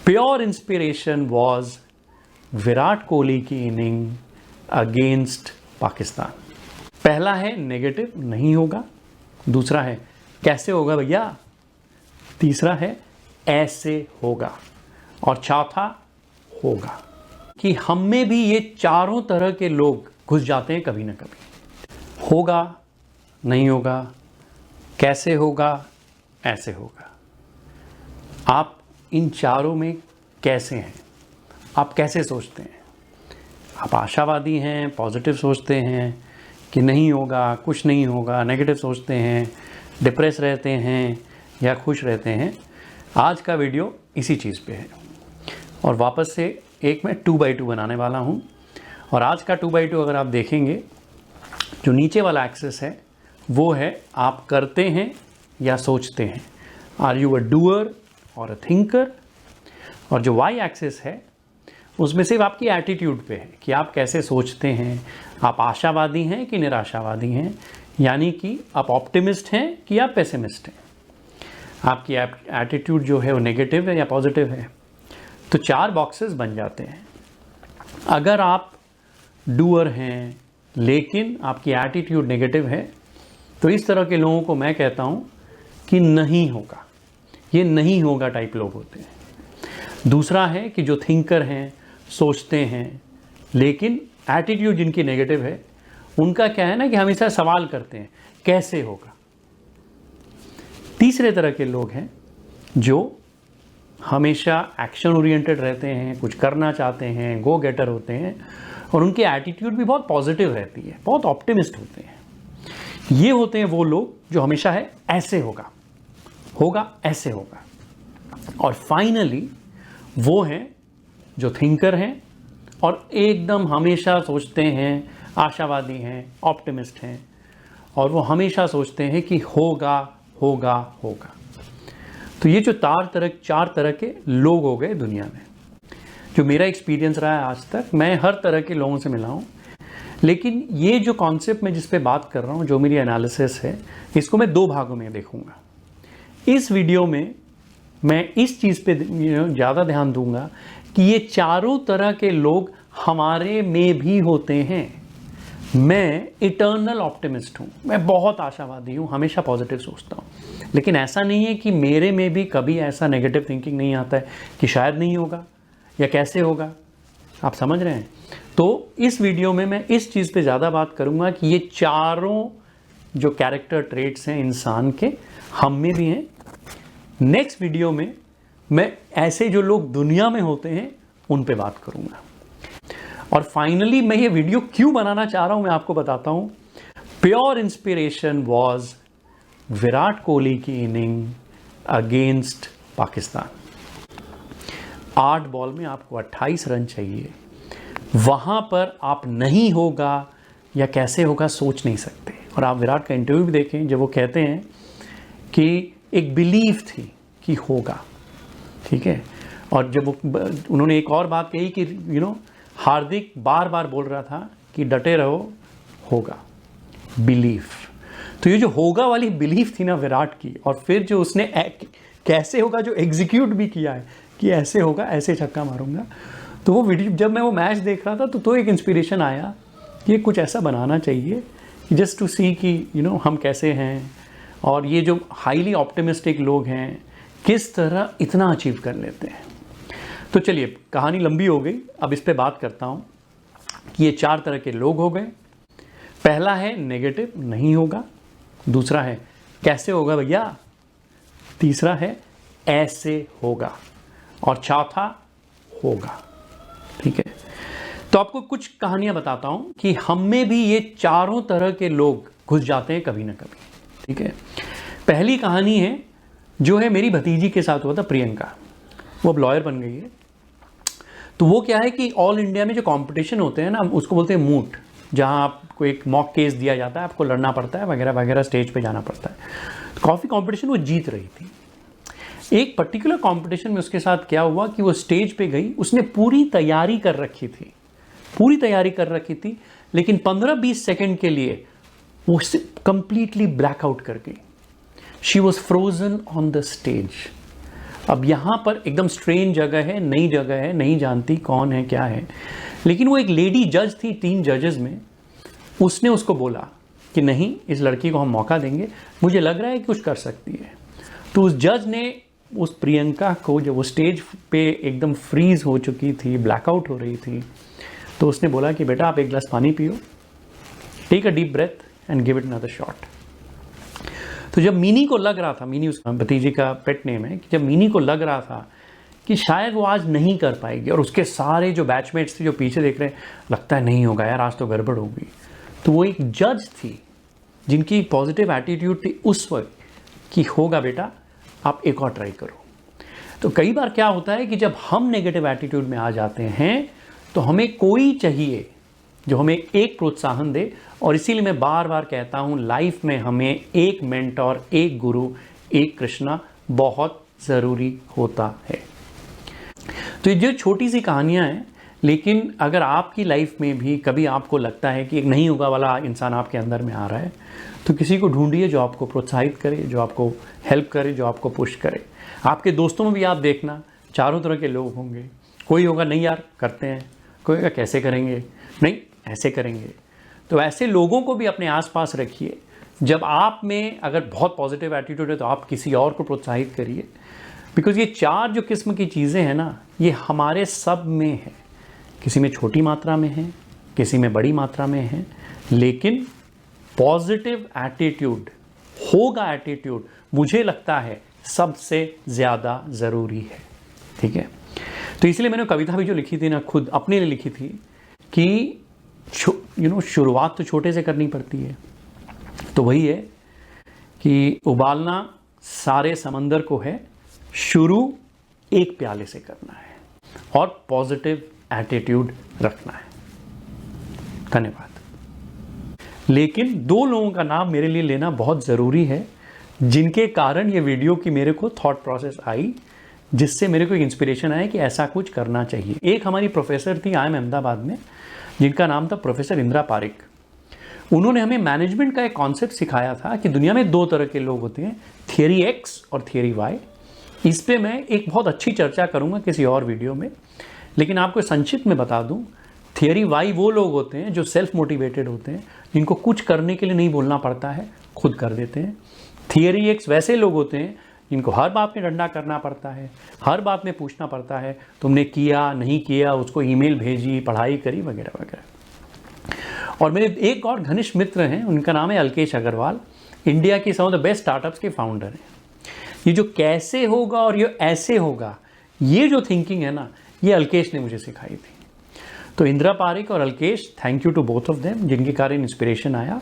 Pure inspiration was Virat Kohli की inning against Pakistan. पहला है नेगेटिव नहीं होगा, दूसरा है कैसे होगा भैया, तीसरा है ऐसे होगा और चौथा होगा। कि हम में भी ये चारों तरह के लोग घुस जाते हैं कभी ना कभी। होगा, नहीं होगा, कैसे होगा, ऐसे होगा। आप इन चारों में कैसे हैं? आप कैसे सोचते हैं? आप आशावादी हैं, पॉजिटिव सोचते हैं कि नहीं होगा, कुछ नहीं होगा, नेगेटिव सोचते हैं, डिप्रेस रहते हैं या खुश रहते हैं? आज का वीडियो इसी चीज़ पे है। और वापस से एक मैं 2x2 बनाने वाला हूँ। और आज का 2x2 अगर आप देखेंगे, जो नीचे वाला एक्सेस है वो है आप करते हैं या सोचते हैं। आर यू अ डूअर और अ थिंकर? और जो वाई एक्सेस है उसमें सिर्फ आपकी एटीट्यूड पे है कि आप कैसे सोचते हैं। आप आशावादी हैं कि निराशावादी हैं, यानी कि आप ऑप्टिमिस्ट हैं कि आप पेसिमिस्ट हैं। आपकी एटीट्यूड जो है वो नेगेटिव है या पॉजिटिव है। तो 4 बॉक्सेस बन जाते हैं। अगर आप डूअर हैं लेकिन आपकी एटीट्यूड नेगेटिव है तो इस तरह के लोगों को मैं कहता हूँ कि नहीं होगा, ये नहीं होगा टाइप लोग होते हैं। दूसरा है कि जो थिंकर हैं, सोचते हैं, लेकिन एटीट्यूड जिनकी नेगेटिव है, उनका क्या है ना कि हमेशा सवाल करते हैं कैसे होगा। तीसरे तरह के लोग हैं जो हमेशा एक्शन ओरिएंटेड रहते हैं, कुछ करना चाहते हैं, गो गेटर होते हैं और उनकी एटीट्यूड भी बहुत पॉजिटिव रहती है, बहुत ऑप्टिमिस्ट होते हैं। ये होते हैं वो लोग जो हमेशा है ऐसे होगा, होगा ऐसे होगा। और फाइनली वो हैं जो थिंकर हैं और एकदम हमेशा सोचते हैं, आशावादी हैं, ऑप्टिमिस्ट हैं और वो हमेशा सोचते हैं कि होगा होगा होगा। तो ये जो 4 तरह के लोग हो गए दुनिया में। जो मेरा एक्सपीरियंस रहा है आज तक, मैं हर तरह के लोगों से मिला हूँ, लेकिन ये जो कॉन्सेप्ट मैं जिस पे बात कर रहा हूँ, जो मेरी एनालिसिस है, इसको मैं 2 भागों में देखूँगा। इस वीडियो में मैं इस चीज़ पे ज़्यादा ध्यान दूंगा कि ये चारों तरह के लोग हमारे में भी होते हैं। मैं इटर्नल ऑप्टिमिस्ट हूँ, मैं बहुत आशावादी हूँ, हमेशा पॉजिटिव सोचता हूँ, लेकिन ऐसा नहीं है कि मेरे में भी कभी ऐसा नेगेटिव थिंकिंग नहीं आता है कि शायद नहीं होगा या कैसे होगा। आप समझ रहे हैं? तो इस वीडियो में मैं इस चीज़ पे ज़्यादा बात करूँगा कि ये चारों जो कैरेक्टर ट्रेट्स हैं इंसान के, हम में भी हैं। नेक्स्ट वीडियो में मैं ऐसे जो लोग दुनिया में होते हैं उन पे बात करूँगा। और फाइनली मैं ये वीडियो क्यों बनाना चाह रहा हूँ मैं आपको बताता हूँ। Pure inspiration was Virat Kohli की इनिंग अगेंस्ट पाकिस्तान। 8 बॉल में आपको 28 रन चाहिए। वहाँ पर आप नहीं होगा या कैसे होगा सोच नहीं सकते। और आप विराट का इंटरव्यू भी देखें, जब वो कहते हैं कि एक बिलीफ थी कि होगा, ठीक है। और जब उन्होंने एक और बात कही कि हार्दिक बार बार बोल रहा था कि डटे रहो, होगा, बिलीफ। तो ये जो होगा वाली बिलीफ थी ना विराट की, और फिर जो उसने कैसे होगा जो एग्जीक्यूट भी किया है कि ऐसे होगा, ऐसे छक्का मारूंगा। तो वो वीडियो जब मैं वो मैच देख रहा था तो एक इंस्पिरेशन आया कि कुछ ऐसा बनाना चाहिए जस्ट टू सी कि हम कैसे हैं और ये जो हाईली ऑप्टिमिस्टिक लोग हैं किस तरह इतना अचीव कर लेते हैं। तो चलिए, कहानी लंबी हो गई, अब इस पे बात करता हूँ कि ये 4 तरह के लोग हो गए। पहला है नेगेटिव नहीं होगा, दूसरा है कैसे होगा भैया, तीसरा है ऐसे होगा और चौथा होगा, ठीक है। तो आपको कुछ कहानियां बताता हूं कि हम में भी ये चारों तरह के लोग घुस जाते हैं कभी ना कभी, ठीक है। पहली कहानी है जो है मेरी भतीजी के साथ हुआ था, प्रियंका। वो अब लॉयर बन गई है। तो वो क्या है कि ऑल इंडिया में जो कंपटीशन होते हैं ना, उसको बोलते हैं मूट, जहां आपको एक मॉक केस दिया जाता है, आपको लड़ना पड़ता है वगैरह वगैरह, स्टेज पे जाना पड़ता है। तो काफ़ी कंपटीशन वो जीत रही थी। एक पर्टिकुलर कंपटीशन में उसके साथ क्या हुआ कि वो स्टेज पे गई, उसने पूरी तैयारी कर रखी थी, लेकिन 15-20 सेकंड के लिए वो कंप्लीटली ब्लैकआउट कर गई। She was frozen on the stage. अब यहाँ पर एकदम स्ट्रेंज जगह है, नई जगह है, नहीं जानती कौन है क्या है, लेकिन वो एक लेडी जज थी 3 जजेस में, उसने उसको बोला कि नहीं, इस लड़की को हम मौका देंगे, मुझे लग रहा है कि कुछ कर सकती है। तो उस जज ने उस प्रियंका को, जब वो स्टेज पे एकदम फ्रीज हो चुकी थी, ब्लैकआउट हो रही थी, तो उसने बोला कि बेटा आप एक गिलास पानी पियो, take a deep breath and give it another shot. तो जब मीनी को लग रहा था, मीनी उसका भतीजी का पेट नेम है, कि जब मीनी को लग रहा था कि शायद वो आज नहीं कर पाएगी, और उसके सारे जो बैचमेट्स थे जो पीछे देख रहे हैं, लगता है नहीं होगा यार, आज तो गड़बड़ होगी, तो वो एक जज थी जिनकी पॉजिटिव एटीट्यूड थी उस वक्त कि होगा बेटा, आप एक और ट्राई करो। तो कई बार क्या होता है कि जब हम नेगेटिव एटीट्यूड में आ जाते हैं तो हमें कोई चाहिए जो हमें एक प्रोत्साहन दे, और इसीलिए मैं बार बार कहता हूं, लाइफ में हमें एक मेंटोर, एक गुरु, एक कृष्णा बहुत ज़रूरी होता है। तो ये जो छोटी सी कहानियां हैं, लेकिन अगर आपकी लाइफ में भी कभी आपको लगता है कि एक नहीं होगा वाला इंसान आपके अंदर में आ रहा है, तो किसी को ढूंढिए जो आपको प्रोत्साहित करे, जो आपको हेल्प करे, जो आपको पुश करे। आपके दोस्तों में भी आप देखना, चारों तरह के लोग होंगे। कोई होगा नहीं यार करते हैं, कोई होगा कैसे करेंगे, नहीं ऐसे करेंगे। तो ऐसे लोगों को भी अपने आसपास रखिए। जब आप में अगर बहुत पॉजिटिव एटीट्यूड है तो आप किसी और को प्रोत्साहित करिए, बिकॉज ये 4 जो किस्म की चीज़ें हैं ना, ये हमारे सब में है। किसी में छोटी मात्रा में है, किसी में बड़ी मात्रा में है, लेकिन पॉजिटिव एटीट्यूड होगा, एटीट्यूड मुझे लगता है सबसे ज़्यादा ज़रूरी है। ठीक है, तो इसलिए मैंने कविता भी जो लिखी थी ना, खुद अपने लिए लिखी थी कि शुरुआत तो छोटे से करनी पड़ती है। तो वही है कि उबालना सारे समंदर को है, शुरू एक प्याले से करना है और पॉजिटिव एटीट्यूड रखना है। धन्यवाद। लेकिन 2 लोगों का नाम मेरे लिए लेना बहुत ज़रूरी है, जिनके कारण ये वीडियो की मेरे को थॉट प्रोसेस आई, जिससे मेरे को एक इंस्पिरेशन आया कि ऐसा कुछ करना चाहिए। एक हमारी प्रोफेसर थी IIM अहमदाबाद में, जिनका नाम था प्रोफेसर इंदिरा पारिक। उन्होंने हमें मैनेजमेंट का एक कॉन्सेप्ट सिखाया था कि दुनिया में 2 तरह के लोग होते हैं, थियरी X और थियरी Y। इस पे मैं एक बहुत अच्छी चर्चा करूंगा किसी और वीडियो में, लेकिन आपको संक्षिप्त में बता दूं, थियरी Y वो लोग होते हैं जो सेल्फ मोटिवेटेड होते हैं, जिनको कुछ करने के लिए नहीं बोलना पड़ता है, खुद कर देते हैं। थियरी X वैसे लोग होते हैं जिनको हर बात में डंडा करना पड़ता है, हर बात में पूछना पड़ता है, तुमने किया नहीं किया, उसको ईमेल भेजी, पढ़ाई करी, वगैरह वगैरह। और मेरे एक और घनिष्ठ मित्र हैं, उनका नाम है अल्केश अग्रवाल, इंडिया की सम ऑफ द बेस्ट स्टार्टअप्स के फाउंडर हैं। ये जो कैसे होगा और ये ऐसे होगा, ये जो थिंकिंग है ना, ये अल्केश ने मुझे सिखाई थी। तो इंदिरा पारिक और Alkesh, thank you to both of them, जिनके कारण इंस्पिरेशन आया।